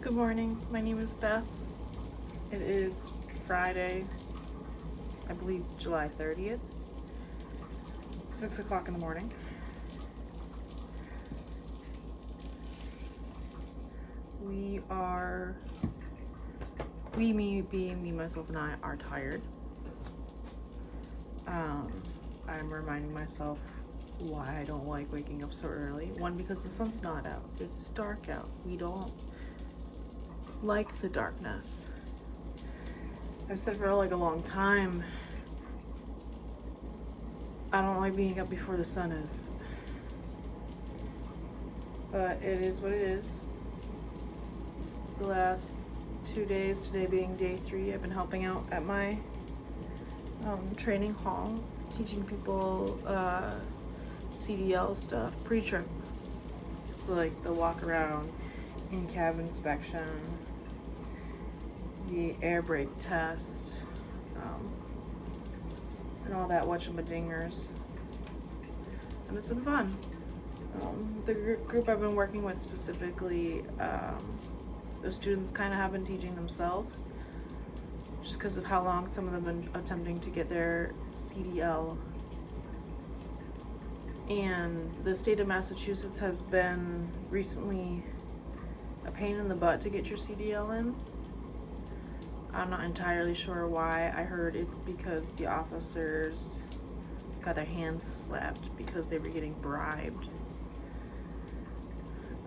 Good morning. My name is Beth. It is Friday, I believe July 30th, 6 o'clock in the morning. Me being me, myself, and I are tired. I'm reminding myself why I don't like waking up so early. One, because the sun's not out. It's dark out. We don't like the darkness. I've said for like a long time, I don't like being up before the sun is. But it is what it is. The last 2 days, today being day 3, I've been helping out at my training hall, teaching people CDL stuff, pre-trip. So like the walk around, in-cab inspection, the air brake test, and all that whatchamadingers. And it's been fun. The group I've been working with specifically, the students kind of have been teaching themselves just because of how long some of them have been attempting to get their CDL. And the state of Massachusetts has been recently a pain in the butt to get your CDL in. I'm not entirely sure why. I heard it's because the officers got their hands slapped because they were getting bribed.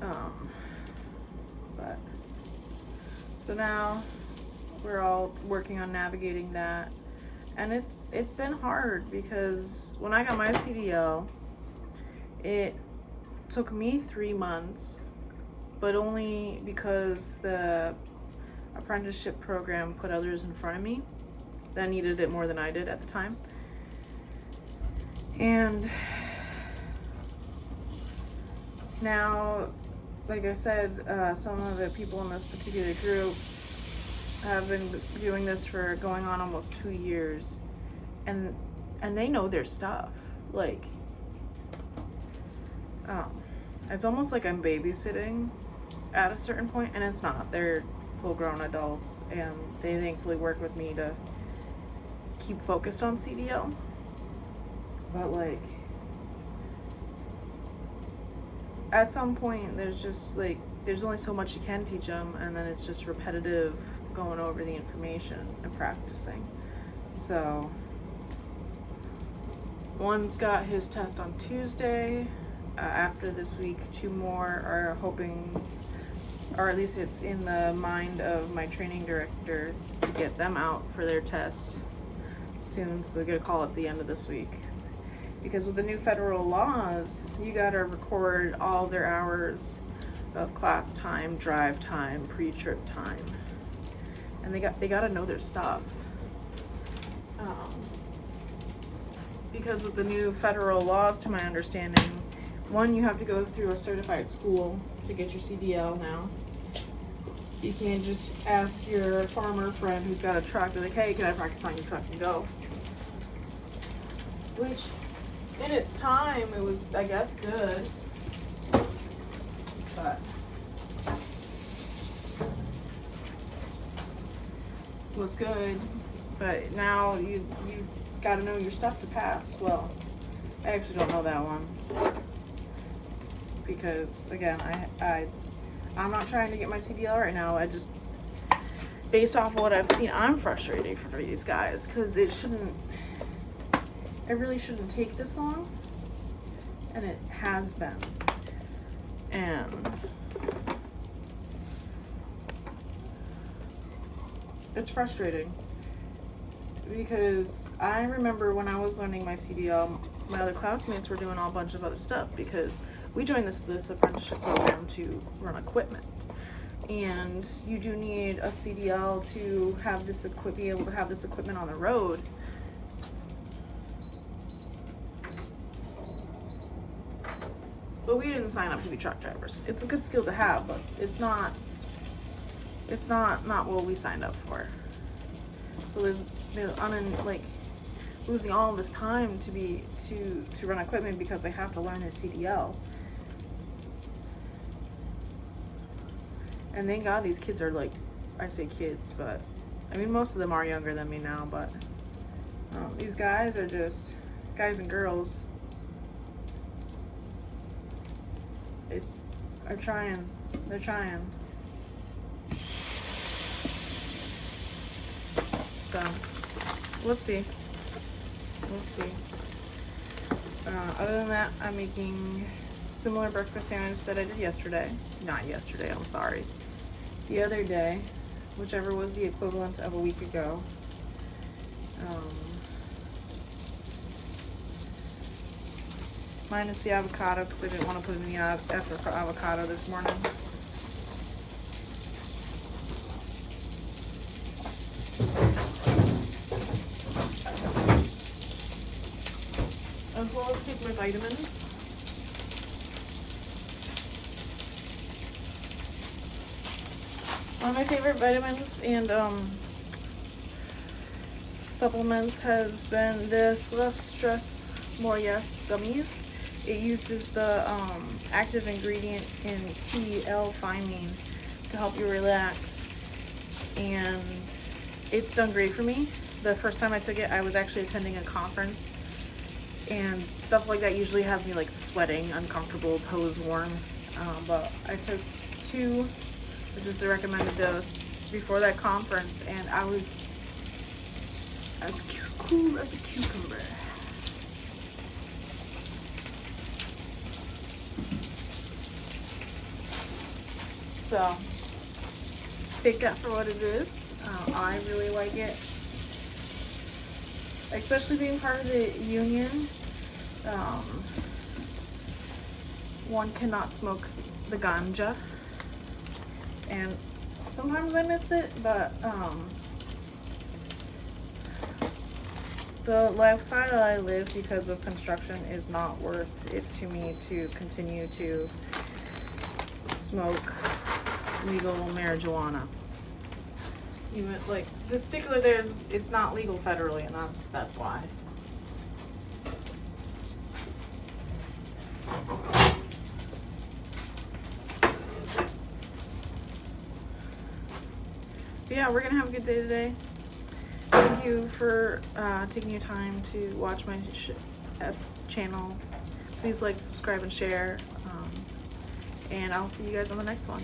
But so now we're all working on navigating that, and it's been hard because when I got my CDL, it took me 3 months, but only because the apprenticeship program put others in front of me that needed it more than I did at the time. And now, like I said, some of the people in this particular group have been doing this for going on almost 2 years, and they know their stuff. Like, it's almost like I'm babysitting at a certain point, and it's not. They're full-grown adults, and they thankfully work with me to keep focused on CDL. But like, at some point, there's only so much you can teach them, and then it's just repetitive going over the information and practicing. So one's got his test on Tuesday. After this week, 2 more are hoping, or at least it's in the mind of my training director, to get them out for their test soon. So they're gonna call at the end of this week. Because with the new federal laws, you gotta record all their hours of class time, drive time, pre-trip time, and they gotta know their stuff. Because with the new federal laws, to my understanding, one, you have to go through a certified school to get your CDL now. You can't just ask your farmer friend who's got a truck, like, hey, can I practice on your truck and go? Which, in its time, it was, I guess, good. But it was good. But now you got to know your stuff to pass. Well, I actually don't know that one. Because, again, I'm not trying to get my CDL right now. I just, based off of what I've seen, I'm frustrated for these guys. Because it really shouldn't take this long. And it has been. And it's frustrating. Because I remember when I was learning my CDL, my other classmates were doing a bunch of other stuff because we joined this apprenticeship program to run equipment. And you do need a CDL to have this be able to have this equipment on the road. But we didn't sign up to be truck drivers. It's a good skill to have, but it's not what we signed up for. So they're losing all this time to run equipment because they have to learn their CDL. And thank God these kids are like, I say kids, but I mean most of them are younger than me now, but these guys are just guys and girls. Are trying. They're trying. So we'll see. We'll see. Other than that, I'm making similar breakfast sandwich that I did yesterday. Not yesterday, I'm sorry. The other day, whichever was the equivalent of a week ago. Minus the avocado because I didn't want to put in the effort for avocado this morning. As well as take my vitamins. One of my favorite vitamins and supplements has been this Less Stress, More Yes gummies. It uses the active ingredient in T-L-thymine to help you relax, and it's done great for me. The first time I took it, I was actually attending a conference, and stuff like that usually has me like sweating, uncomfortable, toes warm, but I took 2, which is the recommended dose, before that conference, and I was as cool as a cucumber. So take that for what it is. I really like it, especially being part of the union. One cannot smoke the ganja, and sometimes I miss it, but the lifestyle that I live because of construction is not worth it to me to continue to smoke legal marijuana. Even like the stickler there is, it's not legal federally, and that's why. But yeah, we're gonna have a good day today. Thank you for taking your time to watch my channel. Please like, subscribe, and share. And I'll see you guys on the next one.